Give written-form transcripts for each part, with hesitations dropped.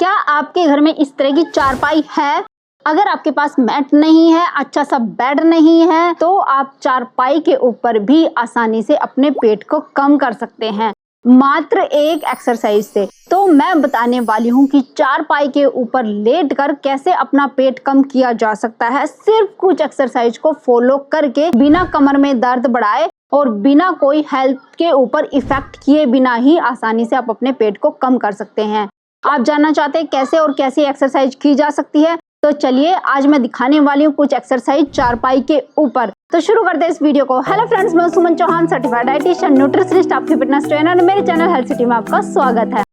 क्या आपके घर में इस तरह की चारपाई है? अगर आपके पास मैट नहीं है, अच्छा सा बेड नहीं है, तो आप चारपाई के ऊपर भी आसानी से अपने पेट को कम कर सकते हैं, मात्र एक एक्सरसाइज से। तो मैं बताने वाली हूँ कि चारपाई के ऊपर लेटकर कैसे अपना पेट कम किया जा सकता है, सिर्फ कुछ एक्सरसाइज को फॉलो करके, बिना कमर में दर्द बढ़ाए और बिना कोई हेल्थ के ऊपर इफेक्ट किए बिना ही आसानी से आप अपने पेट को कम कर सकते हैं। आप जानना चाहते हैं कैसे और कैसी एक्सरसाइज की जा सकती है? तो चलिए आज मैं दिखाने वाली हूँ कुछ एक्सरसाइज चारपाई के ऊपर। तो शुरू करते हैं इस वीडियो को। हेलो फ्रेंड्स, मैं सुमन चौहान, सर्टिफाइड डाइटिशियन, न्यूट्रिशनिस्ट, आपकी फिटनेस ट्रेनर। मेरे चैनल हेल्थ सिटी में आपका स्वागत है।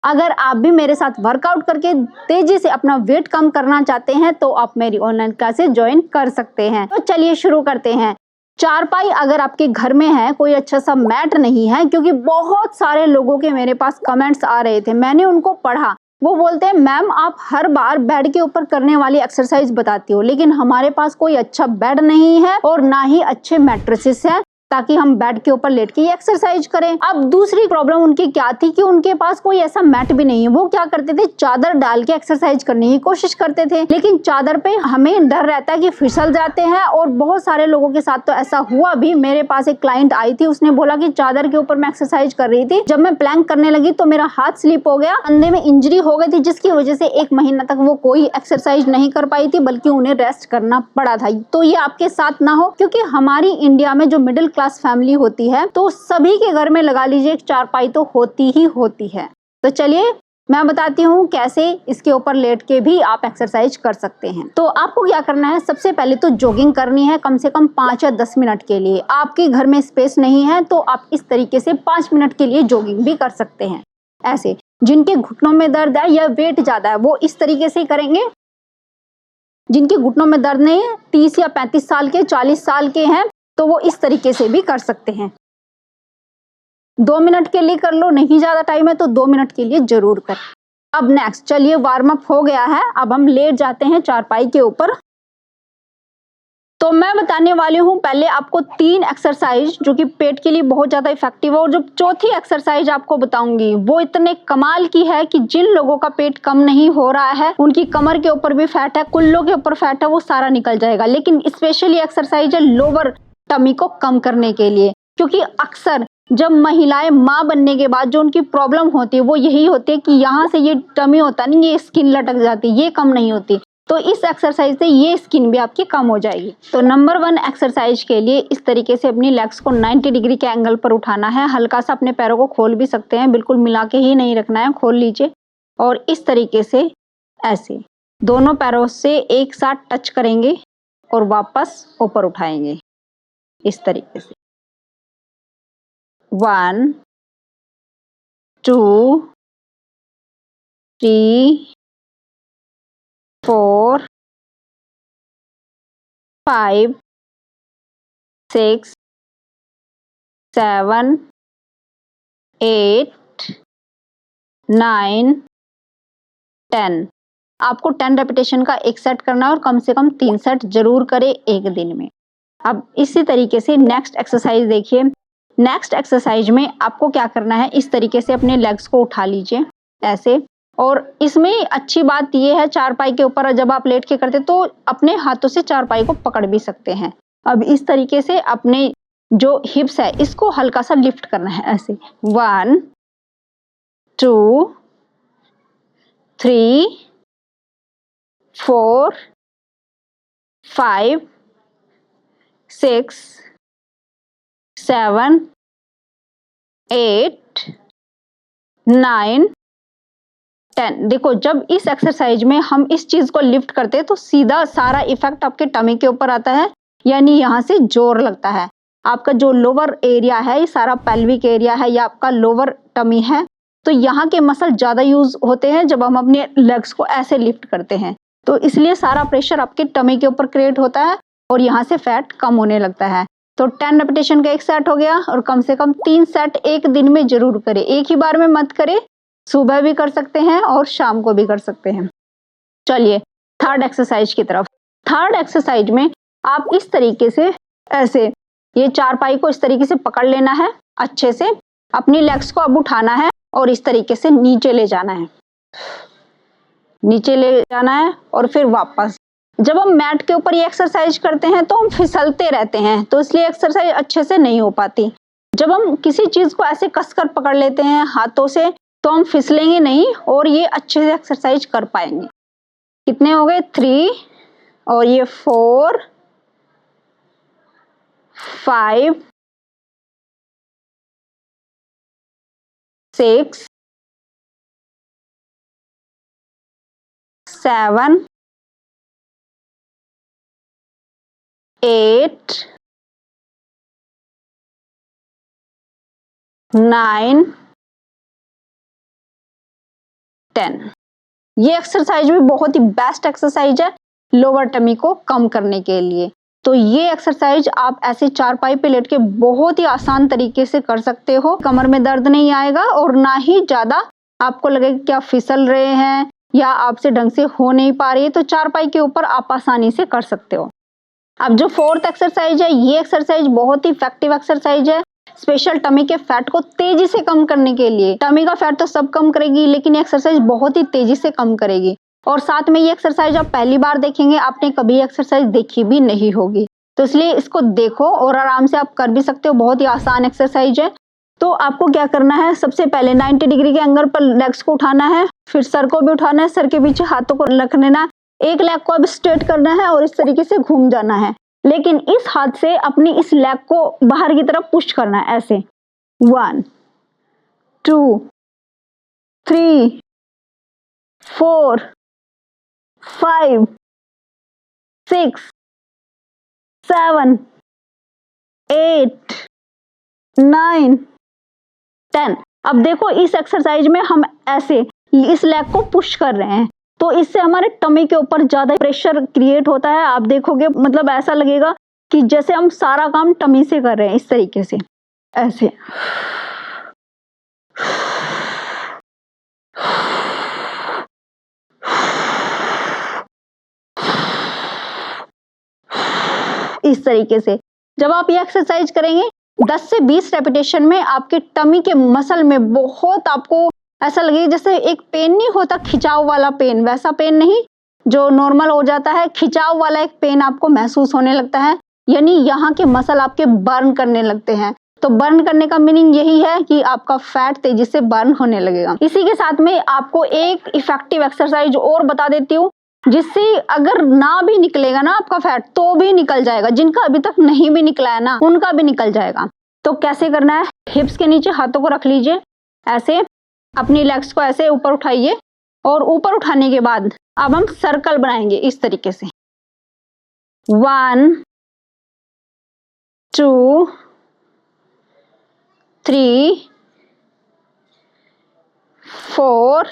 अगर आप भी मेरे साथ वर्कआउट करके तेजी से अपना वेट कम करना चाहते हैं तो आप मेरी ऑनलाइन क्लासेस ज्वाइन कर सकते हैं। तो चलिए शुरू करते हैं। चारपाई अगर आपके घर में है, कोई अच्छा सा मैट नहीं है, क्योंकि बहुत सारे लोगों के मेरे पास कमेंट्स आ रहे थे, मैंने उनको पढ़ा। वो बोलते हैं मैम आप हर बार बेड के ऊपर करने वाली एक्सरसाइज बताती हो, लेकिन हमारे पास कोई अच्छा बेड नहीं है और ना ही अच्छे मैट्रेसेस है ताकि हम बेड के ऊपर लेट के ये एक्सरसाइज करें। अब दूसरी प्रॉब्लम उनकी क्या थी कि उनके पास कोई ऐसा मैट भी नहीं है। वो क्या करते थे, चादर डाल के एक्सरसाइज करने की कोशिश करते थे, लेकिन चादर पे हमें डर रहता है कि फिसल जाते हैं। और बहुत सारे लोगों के साथ तो ऐसा हुआ भी। मेरे पास एक क्लाइंट आई थी, उसने बोला कि चादर के ऊपर मैं एक्सरसाइज कर रही थी, जब मैं प्लैंक करने लगी तो मेरा हाथ स्लिप हो गया, कंधे में इंजरी हो गई थी, जिसकी वजह से 1 महीना तक वो कोई एक्सरसाइज नहीं कर पाई थी, बल्कि उन्हें रेस्ट करना पड़ा था। तो ये आपके साथ ना हो, क्योंकि हमारी इंडिया में जो मिडिल क्लास होती है तो सभी के घर में लगा लीजिए एक चारपाई तो होती ही होती है। तो चलिए मैं बताती हूँ कैसे इसके ऊपर लेट के भी आप एक्सरसाइज कर सकते हैं। तो आपको क्या करना है, सबसे पहले तो जॉगिंग करनी है कम से कम 5 या 10 मिनट के लिए। आपके घर में स्पेस नहीं है तो आप इस तरीके से 5 मिनट के लिए जॉगिंग भी कर सकते हैं। ऐसे जिनके घुटनों में दर्द है या वेट ज्यादा है वो इस तरीके से करेंगे। जिनके घुटनों में दर्द नहीं है, 30 या 35 साल के, 40 साल के हैं, तो वो इस तरीके से भी कर सकते हैं। 2 मिनट के लिए कर लो, नहीं ज्यादा टाइम है तो 2 मिनट के लिए जरूर कर। अब नेक्स्ट चलिए, वार्म अप हो गया है, अब हम लेट जाते हैं चारपाई के ऊपर। तो मैं बताने वाली हूँ पहले आपको 3 एक्सरसाइज जो कि पेट के लिए बहुत ज्यादा इफेक्टिव है, और जो चौथी एक्सरसाइज आपको बताऊंगी वो इतने कमाल की है कि जिन लोगों का पेट कम नहीं हो रहा है, उनकी कमर के ऊपर भी फैट है, कुल्लों के ऊपर फैट है, वो सारा निकल जाएगा। लेकिन स्पेशली एक्सरसाइज है लोअर टमी को कम करने के लिए, क्योंकि अक्सर जब महिलाएं माँ बनने के बाद जो उनकी प्रॉब्लम होती है वो यही होती है कि यहाँ से ये टमी होता नहीं, ये स्किन लटक जाती, ये कम नहीं होती। तो इस एक्सरसाइज से ये स्किन भी आपकी कम हो जाएगी। तो नंबर 1 एक्सरसाइज के लिए इस तरीके से अपनी लेग्स को 90 डिग्री के एंगल पर उठाना है। हल्का सा अपने पैरों को खोल भी सकते हैं, बिल्कुल मिला के ही नहीं रखना है, खोल लीजिए। और इस तरीके से ऐसे दोनों पैरों से एक साथ टच करेंगे और वापस ऊपर उठाएंगे इस तरीके से। 1 2 3 4 5 6 7 8 9 10। आपको 10 रेपिटेशन का एक सेट करना है और कम से कम 3 सेट जरूर करें एक दिन में। अब इसी तरीके से नेक्स्ट एक्सरसाइज देखिए। नेक्स्ट एक्सरसाइज में आपको क्या करना है, इस तरीके से अपने लेग्स को उठा लीजिए ऐसे। और इसमें अच्छी बात यह है, चारपाई के ऊपर जब आप लेट के करते तो अपने हाथों से चारपाई को पकड़ भी सकते हैं। अब इस तरीके से अपने जो हिप्स है इसको हल्का सा लिफ्ट करना है ऐसे। 1 2 3 4 5 6 7 8 9 10। देखो जब इस एक्सरसाइज में हम इस चीज को लिफ्ट करते हैं तो सीधा सारा इफेक्ट आपके टमी के ऊपर आता है, यानी यहाँ से जोर लगता है। आपका जो लोअर एरिया है, ये सारा पेल्विक एरिया है या आपका लोअर टमी है, तो यहाँ के मसल ज्यादा यूज होते हैं जब हम अपने लेग्स को ऐसे लिफ्ट करते हैं। तो इसलिए सारा प्रेशर आपके टमी के ऊपर क्रिएट होता है और यहाँ से फैट कम होने लगता है। तो 10 रेपिटेशन का एक सेट हो गया, और कम से कम 3 सेट एक दिन में जरूर करें, एक ही बार में मत करें। सुबह भी कर सकते हैं और शाम को भी कर सकते हैं। चलिए थर्ड एक्सरसाइज की तरफ। थर्ड एक्सरसाइज में आप इस तरीके से ऐसे ये चारपाई को इस तरीके से पकड़ लेना है अच्छे से, अपनी लेग्स को अब उठाना है और इस तरीके से नीचे ले जाना है। नीचे ले जाना है और फिर वापस। जब हम मैट के ऊपर ये एक्सरसाइज करते हैं तो हम फिसलते रहते हैं, तो इसलिए एक्सरसाइज अच्छे से नहीं हो पाती। जब हम किसी चीज को ऐसे कसकर पकड़ लेते हैं हाथों से तो हम फिसलेंगे नहीं और ये अच्छे से एक्सरसाइज कर पाएंगे। कितने हो गए? 3 और ये 4 5 6 7 8 9 10। ये एक्सरसाइज भी बहुत ही बेस्ट एक्सरसाइज है लोअर टमी को कम करने के लिए। तो ये एक्सरसाइज आप ऐसे चारपाई पे लेट के बहुत ही आसान तरीके से कर सकते हो। कमर में दर्द नहीं आएगा और ना ही ज्यादा आपको लगेगा कि आप फिसल रहे हैं या आपसे ढंग से हो नहीं पा रही है। तो चारपाई के ऊपर आप आसानी से कर सकते हो। अब जो 4th एक्सरसाइज है, ये एक्सरसाइज बहुत ही इफेक्टिव एक्सरसाइज है स्पेशल टमी के फैट को तेजी से कम करने के लिए। टमी का फैट तो सब कम करेगी लेकिन एक्सरसाइज बहुत ही तेजी से कम करेगी। और साथ में ये एक्सरसाइज आप पहली बार देखेंगे, आपने कभी एक्सरसाइज देखी भी नहीं होगी, तो इसलिए इसको देखो और आराम से आप कर भी सकते हो। बहुत ही आसान एक्सरसाइज है। तो आपको क्या करना है, सबसे पहले 90 डिग्री के एंगल पर लेग्स को उठाना है, फिर सर को भी उठाना है, सर के पीछे हाथों को रख लेना, एक लेग को अब स्ट्रेट करना है और इस तरीके से घूम जाना है। लेकिन इस हाथ से अपनी इस लेग को बाहर की तरफ पुश करना है ऐसे। 1 2 3 4 5 6 7 8 9 10। अब देखो इस एक्सरसाइज में हम ऐसे इस लेग को पुश कर रहे हैं तो इससे हमारे टमी के ऊपर ज्यादा प्रेशर क्रिएट होता है। आप देखोगे मतलब ऐसा लगेगा कि जैसे हम सारा काम टमी से कर रहे हैं, इस तरीके से ऐसे। इस तरीके से जब आप ये एक्सरसाइज करेंगे 10 से 20 रेपिटेशन में आपके टमी के मसल में बहुत आपको ऐसा लगेगा जैसे एक पेन नहीं होता खिंचाव वाला पेन, वैसा पेन नहीं जो नॉर्मल हो जाता है, खिंचाव वाला एक पेन आपको महसूस होने लगता है। यानी यहाँ के मसल आपके बर्न करने लगते हैं। तो बर्न करने का मीनिंग यही है कि आपका फैट तेजी से बर्न होने लगेगा। इसी के साथ में आपको एक इफेक्टिव एक्सरसाइज और बता देती हूँ जिससे अगर ना भी निकलेगा ना आपका फैट तो भी निकल जाएगा। जिनका अभी तक नहीं भी निकला है ना उनका भी निकल जाएगा। तो कैसे करना है, हिप्स के नीचे हाथों को रख लीजिए, ऐसे अपनी लेग्स को ऐसे ऊपर उठाइए और ऊपर उठाने के बाद अब हम सर्कल बनाएंगे इस तरीके से। 1 2 3 4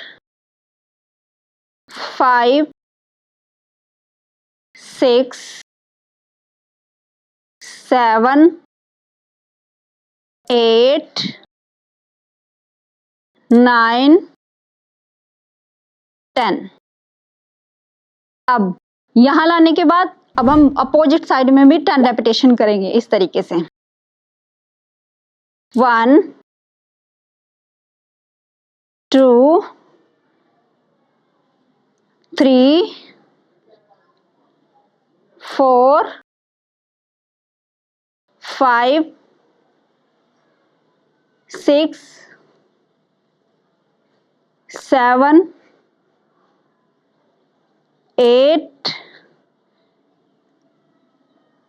5 6 7 8 9 10। अब यहां लाने के बाद अब हम अपोजिट साइड में भी 10 रेपिटेशन करेंगे इस तरीके से। 1 2 3 4 5 6 7 8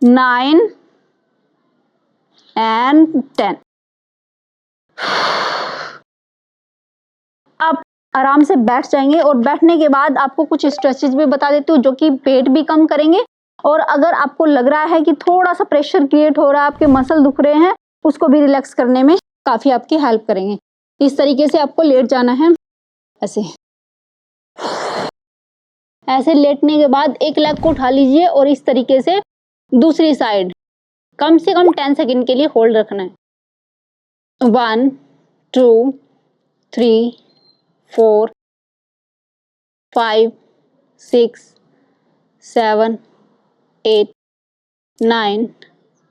9 and 10। आप आराम से बैठ जाएंगे और बैठने के बाद आपको कुछ स्ट्रेचेज भी बता देती हूँ जो कि पेट भी कम करेंगे और अगर आपको लग रहा है कि थोड़ा सा प्रेशर क्रिएट हो रहा है, आपके मसल दुख रहे हैं, उसको भी रिलैक्स करने में काफी आपकी हेल्प करेंगे। इस तरीके से आपको लेट जाना है ऐसे। ऐसे लेटने के बाद एक लेग को उठा लीजिए और इस तरीके से दूसरी साइड कम से कम 10 सेकंड के लिए होल्ड रखना है। 1 2 3 4 5 6 7 8 9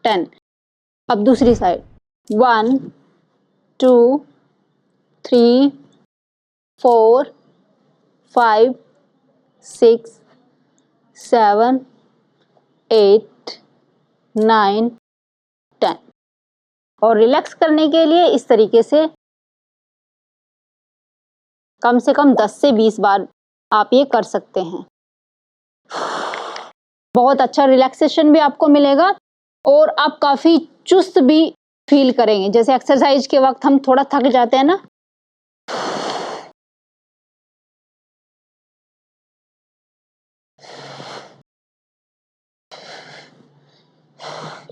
10। अब दूसरी साइड 1 2 3 4 5 6 7 8 9 10। और रिलैक्स करने के लिए इस तरीके से कम से कम 10 से 20 बार आप ये कर सकते हैं। बहुत अच्छा रिलैक्सेशन भी आपको मिलेगा और आप काफ़ी चुस्त भी फील करेंगे। जैसे एक्सरसाइज के वक्त हम थोड़ा थक जाते हैं ना,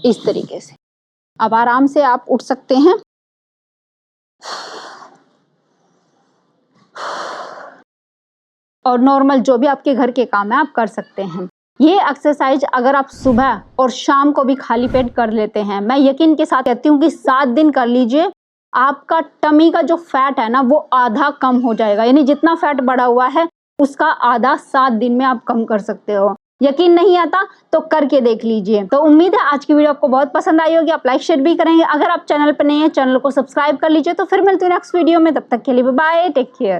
इस तरीके से अब आराम से आप उठ सकते हैं। और नॉर्मल जो भी आपके घर के काम है आप कर सकते हैं। ये एक्सरसाइज अगर आप सुबह और शाम को भी खाली पेट कर लेते हैं, मैं यकीन के साथ कहती हूँ कि 7 दिन कर लीजिए, आपका टमी का जो फैट है ना वो आधा कम हो जाएगा। यानी जितना फैट बढ़ा हुआ है उसका आधा 7 दिन में आप कम कर सकते हो। यकीन नहीं आता तो करके देख लीजिए। तो उम्मीद है आज की वीडियो आपको बहुत पसंद आई होगी। आप लाइक शेयर भी करेंगे। अगर आप चैनल पर नए हैं, चैनल को सब्सक्राइब कर लीजिए। तो फिर मिलते हैं नेक्स्ट वीडियो में, तब तक के लिए बाय, टेक केयर।